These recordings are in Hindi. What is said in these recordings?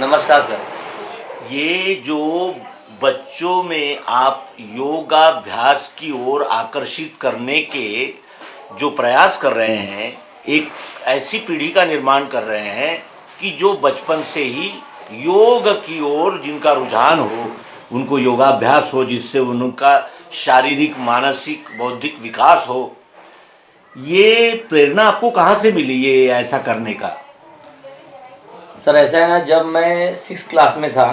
नमस्कार सर। ये जो बच्चों में आप योगाभ्यास की ओर आकर्षित करने के जो प्रयास कर रहे हैं, एक ऐसी पीढ़ी का निर्माण कर रहे हैं कि जो बचपन से ही योग की ओर जिनका रुझान हो, उनको योगाभ्यास हो, जिससे उनका शारीरिक, मानसिक, बौद्धिक विकास हो। ये प्रेरणा आपको कहाँ से मिली ये ऐसा करने का? सर ऐसा है ना, जब मैं 6 क्लास में था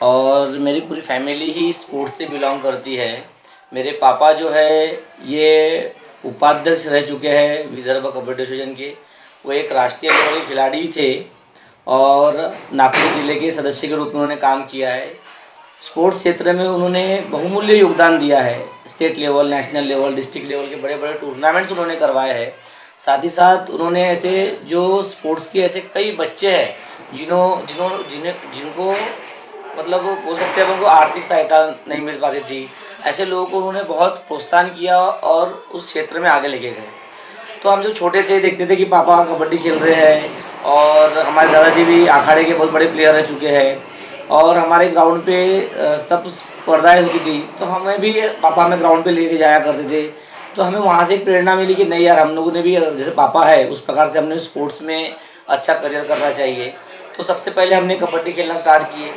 और मेरी पूरी फैमिली ही स्पोर्ट्स से बिलोंग करती है। मेरे पापा जो है ये उपाध्यक्ष रह चुके हैं विदर्भ कबड्डी एसोसिएशन के। वो एक राष्ट्रीय लेवल के खिलाड़ी थे और नागपुर जिले के सदस्य के रूप में उन्होंने काम किया है। स्पोर्ट्स क्षेत्र में उन्होंने बहुमूल्य योगदान दिया है। State level, national level, district level के बड़े बड़े टूर्नामेंट्स उन्होंने करवाए हैं। साथ ही साथ उन्होंने ऐसे जो स्पोर्ट्स के ऐसे कई बच्चे हैं जिनको मतलब वो बोल सकते हैं उनको आर्थिक सहायता नहीं मिल पाती थी, ऐसे लोगों को उन्होंने बहुत प्रोत्साहन किया और उस क्षेत्र में आगे लेके गए। तो हम जब छोटे थे देखते थे कि पापा कबड्डी खेल रहे हैं और हमारे दादाजी भी अखाड़े के बहुत बड़े प्लेयर रह चुके हैं और हमारे ग्राउंड पे तब स्पर्धाएँ होती थी तो हमें भी पापा हमें ग्राउंड पे लेके जाया करते थे। तो हमें वहाँ से एक प्रेरणा मिली कि नहीं यार, हम लोगों ने भी जैसे पापा है उस प्रकार से हमने स्पोर्ट्स में अच्छा करियर करना चाहिए। तो सबसे पहले हमने कबड्डी खेलना स्टार्ट किए।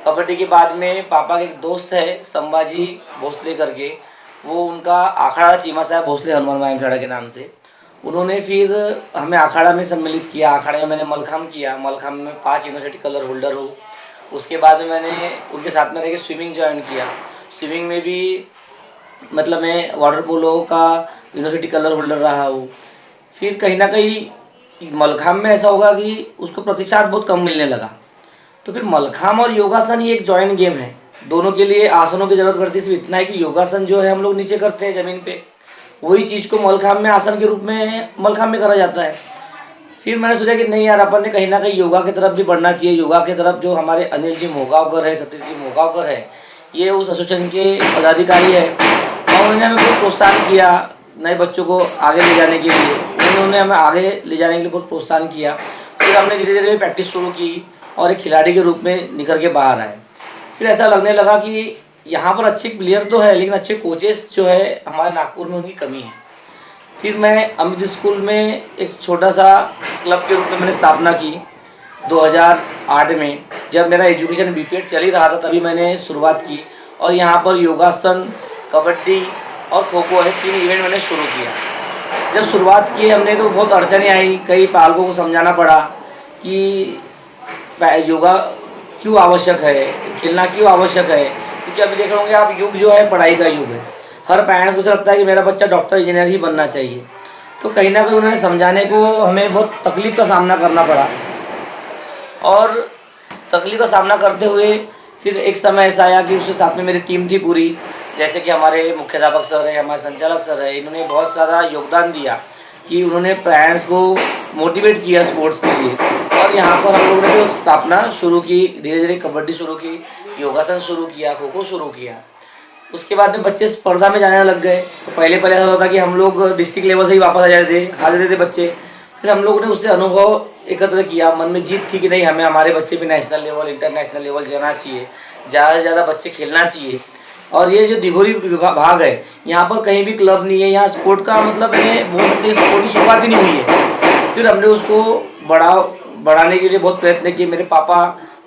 कबड्डी के बाद में पापा के एक दोस्त है संभाजी भोसले करके, वो उनका अखाड़ा चीमा साहब भोसले हनुमान वायमशाला के नाम से, उन्होंने फिर हमें अखाड़ा में सम्मिलित किया। अखाड़े में मैंने मलखाम किया, मलखाम में 5 यूनिवर्सिटी कलर होल्डर हूँ। उसके बाद में मैंने उनके साथ में रह के स्विमिंग ज्वाइन किया। स्विमिंग में भी मतलब मैं वाटर पोलो का यूनिवर्सिटी कलर होल्डर रहा हूँ। फिर कहीं ना कहीं मलखाम में ऐसा होगा कि उसको प्रतिशत बहुत कम मिलने लगा, तो फिर मलखाम और योगासन ये एक जॉइंट गेम है। दोनों के लिए आसनों की जरूरत पड़ती है, सिर्फ इतना है कि योगासन जो है हम लोग नीचे करते हैं ज़मीन पे, वही चीज़ को मलखाम में आसन के रूप में मलखाम में करा जाता है। फिर मैंने सोचा कि नहीं यार, अपन ने कहीं ना कहीं योगा की तरफ भी बढ़ना चाहिए। योगा की तरफ जो हमारे अनिल जी मोगावकर है, सतीश जी मोगावकर है, ये उस एसोसिएशन के पदाधिकारी है और उन्होंने हमें बहुत प्रोत्साहन किया नए बच्चों को आगे ले जाने के लिए। उन्होंने हमें आगे ले जाने के लिए बहुत प्रोत्साहन किया। फिर हमने धीरे धीरे प्रैक्टिस शुरू की और एक खिलाड़ी के रूप में निकल के बाहर आए। फिर ऐसा लगने लगा कि यहाँ पर अच्छे प्लेयर तो है लेकिन अच्छे कोचेस जो है हमारे नागपुर में उनकी कमी है। फिर मैं अमित स्कूल में एक छोटा सा क्लब के रूप में मैंने स्थापना की 2008 में। जब मेरा एजुकेशन बीपीएड चल ही रहा था तभी मैंने शुरुआत की और यहाँ पर योगासन, कबड्डी और खो खो है 3 इवेंट मैंने शुरू किया। जब शुरुआत की हमने तो बहुत अड़चनें आई, कई पालकों को समझाना पड़ा कि योगा क्यों आवश्यक है, खेलना क्यों आवश्यक है, क्योंकि अभी देख रहे होंगे आप युग जो है पढ़ाई का युग है। हर पेरेंट्स को लगता है कि मेरा बच्चा डॉक्टर इंजीनियर ही बनना चाहिए। तो कहीं ना कहीं उन्होंने समझाने को हमें बहुत तकलीफ का सामना करना पड़ा और तकलीफ का सामना करते हुए फिर एक समय ऐसा आया कि उसके साथ में मेरी टीम थी पूरी, जैसे कि हमारे मुख्याध्यापक सर है, हमारे संचालक सर है, इन्होंने बहुत ज़्यादा योगदान दिया कि उन्होंने पेरेंट्स को मोटिवेट किया स्पोर्ट्स के लिए। और यहाँ पर हम लोगों ने भी स्थापना शुरू की, धीरे धीरे कबड्डी शुरू की, योगासन शुरू किया, खो खो शुरू किया। उसके बाद में बच्चे स्पर्धा में जाने लग गए। तो पहले पहले ऐसा होता था कि हम लोग डिस्ट्रिक्ट लेवल से ही वापस आ जाते थे, हार जाते थे बच्चे। फिर हम लोगों ने उससे अनुभव एकत्र किया, मन में जीत थी कि नहीं, हमें हमारे बच्चे भी नेशनल लेवल, इंटरनेशनल लेवल जाना चाहिए, ज़्यादा से ज़्यादा बच्चे खेलना चाहिए। और ये जो दिघोरी भाग है, यहाँ पर कहीं भी क्लब नहीं है, यहाँ स्पोर्ट का मतलब है बोल सकते हैं स्पोर्ट की शुरुआत ही नहीं हुई है। फिर हमने उसको बढ़ाने के लिए बहुत प्रयत्न किए। मेरे पापा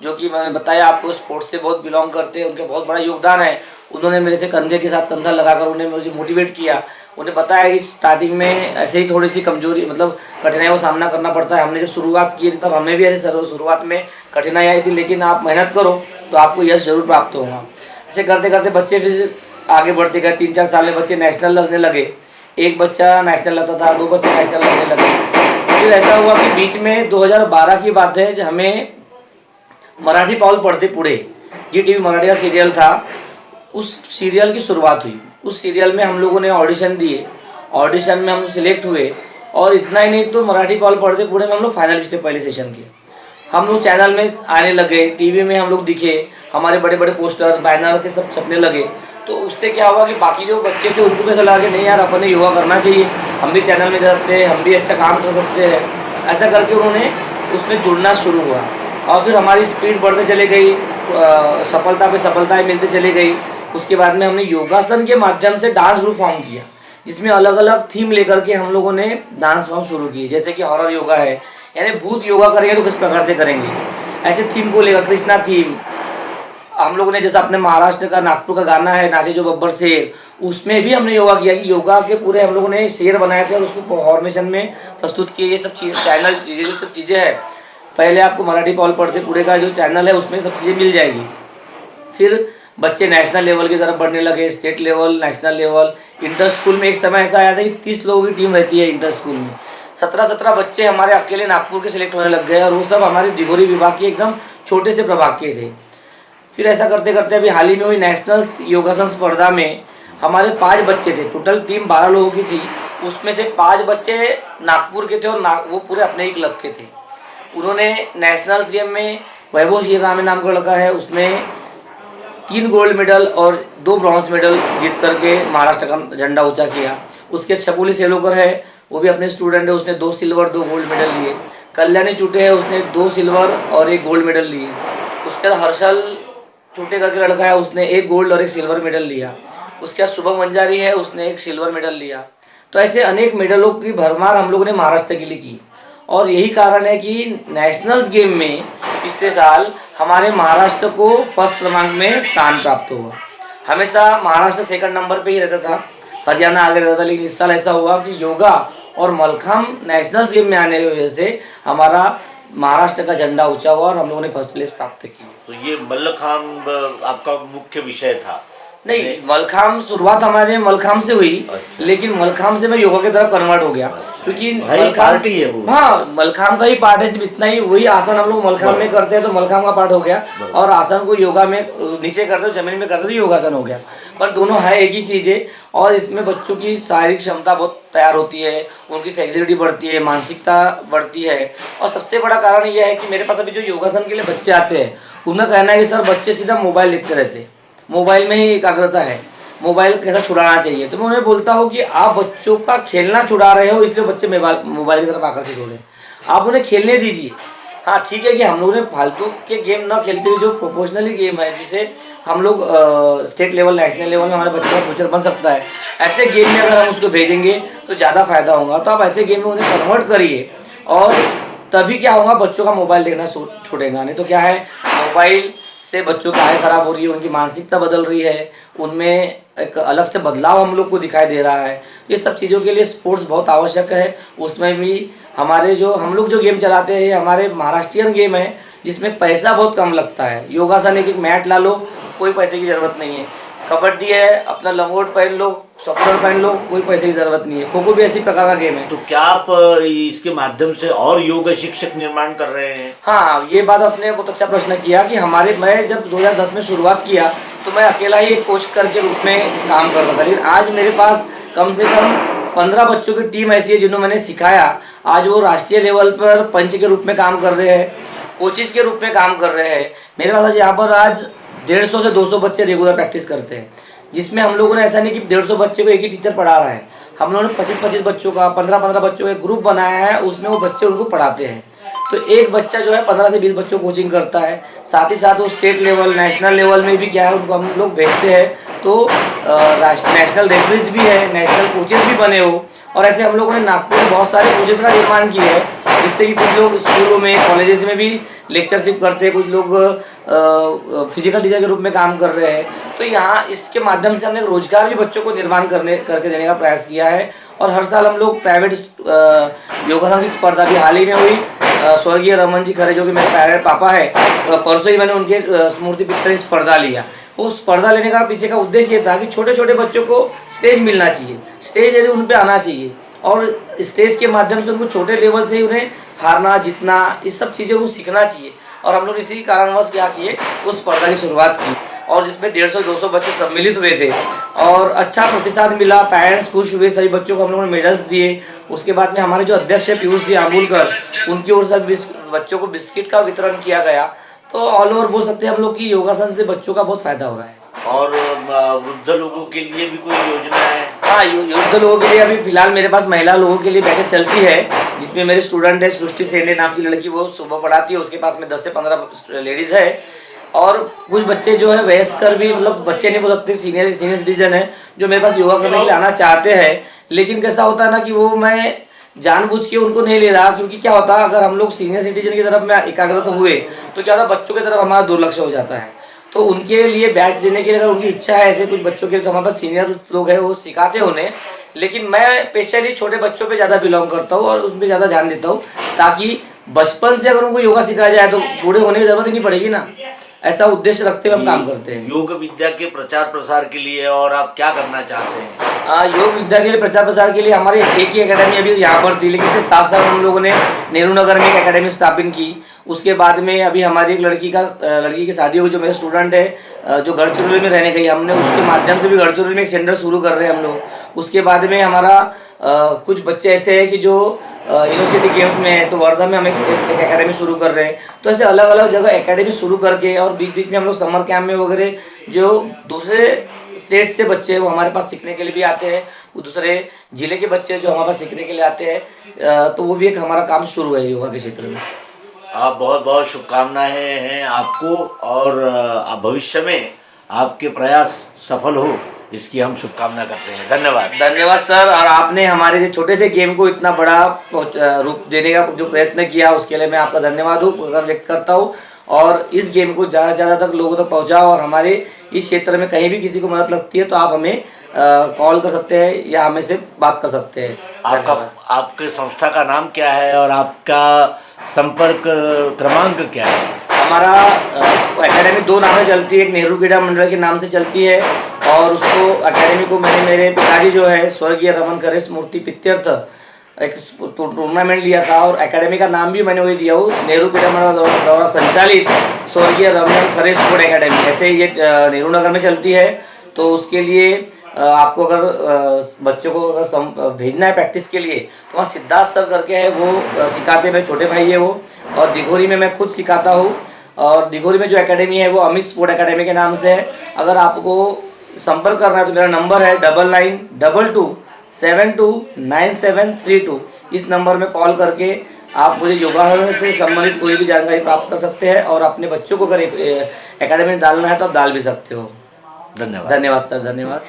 जो कि मैंने बताया आपको स्पोर्ट्स से बहुत बिलोंग करते हैं, उनके बहुत बड़ा योगदान है। उन्होंने मेरे से कंधे के साथ कंधा लगाकर उन्हें मुझे मोटिवेट किया। उन्हें बताया कि स्टार्टिंग में ऐसे ही थोड़ी सी कमजोरी मतलब कठिनाइयों का सामना करना पड़ता है। हमने जब शुरुआत की थी तब हमें भी ऐसे शुरुआत में कठिनाई आई थी, लेकिन आप मेहनत करो तो आपको यश जरूर प्राप्त होगा। ऐसे करते करते बच्चे फिर आगे बढ़ते गए। 3-4 साल में बच्चे नेशनल लगने लगे। एक बच्चा नेशनल लगता था, 2 बच्चे नेशनल लगने लगे। फिर ऐसा हुआ कि बीच में 2012 की बात है, जब हमें मराठी पाउल पढ़ते पुढे जी टीवी मराठी का सीरियल था, उस सीरियल की शुरुआत हुई। उस सीरियल में हम लोगों ने ऑडिशन दिए, ऑडिशन में हम सिलेक्ट हुए और इतना ही नहीं तो मराठी पाउल पढ़ते पुढे में हम लोग फाइनलिस्ट पहले सेशन किए। हम लोग चैनल में आने लगे, टीवी में हम लोग दिखे, हमारे बड़े बड़े पोस्टर बैनर से सब छपने लगे। तो उससे क्या हुआ कि बाकी जो बच्चे थे उनको भी ऐसा लगा कि नहीं यार, अपन ने योगा करना चाहिए, हम भी चैनल में जा सकते हैं, हम भी अच्छा काम कर सकते हैं। ऐसा करके उन्होंने उसमें जुड़ना शुरू हुआ और फिर हमारी स्पीड बढ़ते चले गई, सफलता पे सफलताएं मिलते चली गई। उसके बाद में हमने योगासन के माध्यम से डांस ग्रुप फॉर्म किया, जिसमें अलग अलग थीम लेकर के हम लोगों ने डांस फॉर्म शुरू किए, जैसे कि हॉरर योगा है, यानी भूत योगा करेंगे तो किस प्रकार से करेंगे, ऐसे थीम को लेकर कृष्णा थीम। हम लोगों ने जैसे अपने महाराष्ट्र का नागपुर का गाना है नाचे जो बब्बर शेर, उसमें भी हमने योगा किया कि योगा के पूरे हम लोगों ने शेर बनाए थे और उसको फॉर्मेशन में प्रस्तुत किए। ये सब चीज़ चैनल ये जो सब चीज़ें हैं, पहले आपको मराठी पॉल पढ़ते पूरे का जो चैनल है उसमें सब चीज़ें मिल जाएगी। फिर बच्चे नेशनल लेवल की तरफ बढ़ने लगे, state level, national level. Inter school में एक समय ऐसा आया था कि 30 लोगों की टीम रहती है इंटर स्कूल में। 17 बच्चे हमारे अकेले नागपुर के सिलेक्ट होने लग गए और वो सब हमारे डिगोरी विभाग के एकदम छोटे से प्रभाग के थे। फिर ऐसा करते करते अभी हाल ही में हुई नेशनल योगासन स्पर्धा में हमारे 5 बच्चे थे, टोटल टीम 12 लोगों की थी, उसमें से 5 बच्चे नागपुर के थे और वो पूरे अपने ही क्लब के थे। उन्होंने नेशनल्स गेम में वैभव श्रीराम नाम का लड़का है, उसने 3 गोल्ड मेडल और 2 ब्रॉन्ज मेडल जीत करके महाराष्ट्र का झंडा ऊंचा किया। उसके छपुली सेलोकर है, वो भी अपने स्टूडेंट है, उसने 2 सिल्वर 2 गोल्ड मेडल लिए। कल्याणी चूटे है, उसने 2 सिल्वर और 1 गोल्ड मेडल लिए। उसके बाद हर्षल चूटे करके लड़का है, उसने 1 गोल्ड और 1 सिल्वर मेडल लिया। उसके बाद शुभम मंजारी है, उसने 1 सिल्वर मेडल लिया। तो ऐसे अनेक मेडलों की भरमार हम लोगों ने महाराष्ट्र के लिए की और यही कारण है कि नेशनल्स गेम में पिछले साल हमारे महाराष्ट्र को फर्स्ट क्रमांक में स्थान प्राप्त हुआ। हमेशा महाराष्ट्र सेकंड नंबर पे ही रहता था, हरियाणा आगे रहता था, लेकिन इस साल ऐसा हुआ कि योगा और मलखाम नेशनल्स गेम में आने की वजह से हमारा महाराष्ट्र का झंडा ऊंचा हुआ और हम लोगों ने फर्स्ट प्लेस प्राप्त की। तो ये मल्लखांब आपका मुख्य विषय था? नहीं, मलखाम शुरुआत हमारे मलखाम से हुई। अच्छा। लेकिन मलखाम से मैं योगा की तरफ कन्वर्ट हो गया। अच्छा। क्योंकि भाई पार्टी है वो। हाँ, मलखाम का ही पार्ट है, सिर्फ इतना ही। वही आसन हम लोग मलखाम में करते हैं तो मलखाम का पार्ट हो गया, और आसन को योगा में नीचे करते हो, जमीन में करते तो योगासन हो गया। पर दोनों है एक ही चीज़ है, और इसमें बच्चों की शारीरिक क्षमता बहुत तैयार होती है, उनकी फ्लेक्सिबिलिटी बढ़ती है, मानसिकता बढ़ती है। और सबसे बड़ा कारण यह है कि मेरे पास अभी जो योगासन के लिए बच्चे आते हैं, उनका कहना है कि सर बच्चे सीधा मोबाइल देखते रहते हैं, मोबाइल में ही एकाग्रता है, मोबाइल कैसा छुड़ाना चाहिए। तो मैं उन्हें बोलता हूँ कि आप बच्चों का खेलना छुड़ा रहे हो, इसलिए बच्चे मोबाइल की तरफ आकर्षित हो रहे हैं। आप उन्हें खेलने दीजिए। हाँ ठीक है कि हम लोगों ने फालतू के गेम ना खेलते हुए जो प्रोफेशनली गेम है, जिसे हम लोग स्टेट लेवल नेशनल लेवल में हमारे बच्चों का फ्यूचर बन सकता है, ऐसे गेम में अगर हम उसको भेजेंगे तो ज़्यादा फायदा होगा। तो आप ऐसे गेम में उन्हें कन्वर्ट करिए, और तभी क्या होगा, बच्चों का मोबाइल देखना छूटेगा। नहीं तो क्या है, मोबाइल से बच्चों की आय खराब हो रही है, उनकी मानसिकता बदल रही है, उनमें एक अलग से बदलाव हम लोग को दिखाई दे रहा है। ये सब चीज़ों के लिए स्पोर्ट्स बहुत आवश्यक है। उसमें भी हमारे जो हम लोग जो गेम चलाते हैं, हमारे महाराष्ट्रियन गेम है, जिसमें पैसा बहुत कम लगता है। योगासन एक मैट ला लो, कोई पैसे की ज़रूरत नहीं है। कबड्डी है, अपना लंगोट पहन लो, सपोर्टर पहन लो, कोई पैसे की ज़रूरत नहीं है। खो खो भी इसी प्रकार का गेम है। तो क्या आप इसके माध्यम से और योग शिक्षक निर्माण कर रहे हैं? हाँ, ये बात आपने बहुत अच्छा प्रश्न किया कि मैं जब 2010 में शुरुआत किया तो मैं अकेला ही एक कोच के रूप में काम कर रहा था, लेकिन आज मेरे पास कम से कम 15 बच्चों की टीम ऐसी है जिन्होंने मैंने सिखाया। आज वो राष्ट्रीय लेवल पर पंच के रूप में काम कर रहे हैं, कोचिस के रूप में काम कर रहे हैं। मेरे पास यहाँ पर आज 150 से 200 बच्चे रेगुलर प्रैक्टिस करते हैं, जिसमें हम लोगों ने ऐसा नहीं कि 150 बच्चे को एक ही टीचर पढ़ा रहा है। हम लोगों ने 25-25 बच्चों का, 15-15 बच्चों का एक ग्रुप बनाया है, उसमें वो बच्चे उनको पढ़ाते हैं। तो एक बच्चा जो है 15 से 20 बच्चों को कोचिंग करता है। साथ ही साथ वो स्टेट लेवल नेशनल लेवल में भी क्या है, उनको हम लोग भेजते हैं। तो नेशनल रेफरीज भी है, नेशनल कोचेस भी बने हो, और ऐसे हम लोगों ने नागपुर में बहुत सारे कोचेस का निर्माण किया है, जिससे कि कुछ लोग स्कूलों में, कॉलेजेस में भी लेक्चरशिप करते हैं, कुछ लोग फिजिकल टीचर के रूप में काम कर रहे हैं। तो यहाँ इसके माध्यम से हमने रोजगार भी बच्चों को निर्माण करके देने का प्रयास किया है। और हर साल हम लोग प्राइवेट योगासन की स्पर्धा भी हाल ही में हुई। स्वर्गीय रमन जी खरे, जो कि मेरे प्यारे पापा है, परसों ही मैंने उनके स्मृति पित्तर स्पर्धा लिया। वो स्पर्धा लेने का पीछे का उद्देश्य ये था कि छोटे छोटे बच्चों को स्टेज मिलना चाहिए, स्टेज यदि उन पे आना चाहिए, और स्टेज के माध्यम से उनको छोटे लेवल से ही उन्हें हारना जीतना, इस सब चीज़ों को सीखना चाहिए। और हम लोग इसी कारणवश क्या किए, उस स्पर्धा की शुरुआत की, और जिसमें 150-200 बच्चे सम्मिलित हुए थे और अच्छा प्रतिसाद मिला। पेरेंट्स खुश हुए, सभी बच्चों को हम लोगों ने मेडल्स दिए। उसके बाद में हमारे जो अध्यक्ष है पीयूष जी आंबुलकर, उनकी ओर से बच्चों को बिस्किट का वितरण किया गया। तो ऑल ओवर बोल सकते हैं हम लोग कि योगासन से बच्चों का बहुत फायदा हो रहा है। और वृद्ध लोगों के लिए भी कोई योजना है? हाँ, युद्ध लोगों के लिए अभी फिलहाल मेरे पास महिला लोगों के लिए बैचेस चलती है, जिसमें मेरे स्टूडेंट है सृष्टि सेंडे नाम की लड़की, वो सुबह पढ़ाती है, उसके पास में 10 से 15 लेडीज़ है। और कुछ बच्चे जो है वयस्कर भी, मतलब बच्चे नहीं बोल सकते, सीनियर सीनियर सिटीजन है, जो मेरे पास योगा करने के लिए आना चाहते हैं। लेकिन कैसा होता है ना कि वो मैं जानबूझ के उनको नहीं ले रहा, क्योंकि क्या होता है अगर हम लोग सीनियर सिटीजन की तरफ में एकाग्रत हुए तो क्या होता है बच्चों की तरफ हमारा दुर्लक्ष्य हो जाता है। तो उनके लिए बैच देने के लिए अगर उनकी इच्छा है, ऐसे कुछ बच्चों के लिए, तो हमारे पास सीनियर लोग हैं वो सिखाते हैं उन्हें। लेकिन मैं स्पेशली छोटे बच्चों पे ज़्यादा बिलोंग करता हूँ और उन पर ज़्यादा ध्यान देता हूँ, ताकि बचपन से अगर उनको योगा सिखाया जाए तो बूढ़े होने की ज़रूरत ही नहीं पड़ेगी ना। ऐसा उद्देश्य रखते हुए हम काम करते हैं। योग विद्या के प्रचार प्रसार के लिए और आप क्या करना चाहते हैं? योग विद्या के लिए प्रचार प्रसार के लिए हमारी एक ही एकेडमी अभी यहाँ पर थी, लेकिन इसके साथ साथ हम लोगों ने नेहरू नगर में एक एकेडमी स्थापित की। उसके बाद में अभी हमारी एक लड़की की शादी हुई, जो मेरे स्टूडेंट है, जो गढ़चिरौली में रहने गई, हमने उसके माध्यम से भी गढ़चिरौली में एक सेंटर शुरू कर रहे हैं हम लोग। उसके बाद में हमारा कुछ बच्चे ऐसे हैं कि जो यूनिवर्सिटी गेम्स में है, तो वर्धा में हम एक एकेडमी शुरू कर रहे हैं। तो ऐसे अलग अलग जगह एकेडमी शुरू करके, और बीच बीच में हम लोग समर कैंप में वगैरह जो दूसरे स्टेट से बच्चे वो हमारे पास सीखने के लिए भी आते हैं, वो दूसरे जिले के बच्चे जो हमारे पास सीखने के लिए आते हैं, तो वो भी एक हमारा काम शुरू है योगा के क्षेत्र में। आप बहुत बहुत शुभकामनाएं हैं आपको, और आप भविष्य में आपके प्रयास सफल हो, इसकी हम शुभकामना करते हैं। धन्यवाद। धन्यवाद सर। और आपने हमारे जो छोटे से गेम को इतना बड़ा रूप देने का जो प्रयत्न किया, उसके लिए मैं आपका धन्यवाद व्यक्त करता हूँ। और इस गेम को ज़्यादा से ज़्यादा तक लोगों तक पहुँचाओ, और हमारे इस क्षेत्र में कहीं भी किसी को मदद लगती है तो आप हमें कॉल कर सकते हैं या हमें से बात कर सकते हैं। आपके संस्था का नाम क्या है और आपका संपर्क क्रमांक क्या है? हमारा एकेडमी 2 नाम से चलती है, एक नेहरू क्रीड़ा मंडल के नाम से चलती है, और उसको एकेडमी को मैंने मेरे पिताजी जो है स्वर्गीय रमन खरे स्मृति पित्यर्थ एक टूर्नामेंट लिया था, और एकेडमी का नाम भी मैंने वही दिया हूँ, नेहरू क्रीड़ा मंडल द्वारा संचालित स्वर्गीय रमन खरे स्पोर्ट एकेडमी। ऐसे ये नेहरू नगर में चलती है। तो उसके लिए आपको अगर बच्चों को अगर भेजना है प्रैक्टिस के लिए, तो वहाँ सिद्धार्थ सर करके है, वो सिखाते हैं, मेरे छोटे भाई है वो। और दिघोरी में मैं खुद सिखाता हूँ, और दिघोरी में जो एकेडमी है वो अमित स्पोर्ट एकेडमी के नाम से है। अगर आपको संपर्क करना है तो मेरा नंबर है 9922729732। इस नंबर में कॉल करके आप मुझे योगा से संबंधित कोई भी जानकारी प्राप्त कर सकते हैं, और अपने बच्चों को अगर एकेडमी में डालना है तो आप डाल भी सकते हो। धन्यवाद। धन्यवाद सर, धन्यवाद।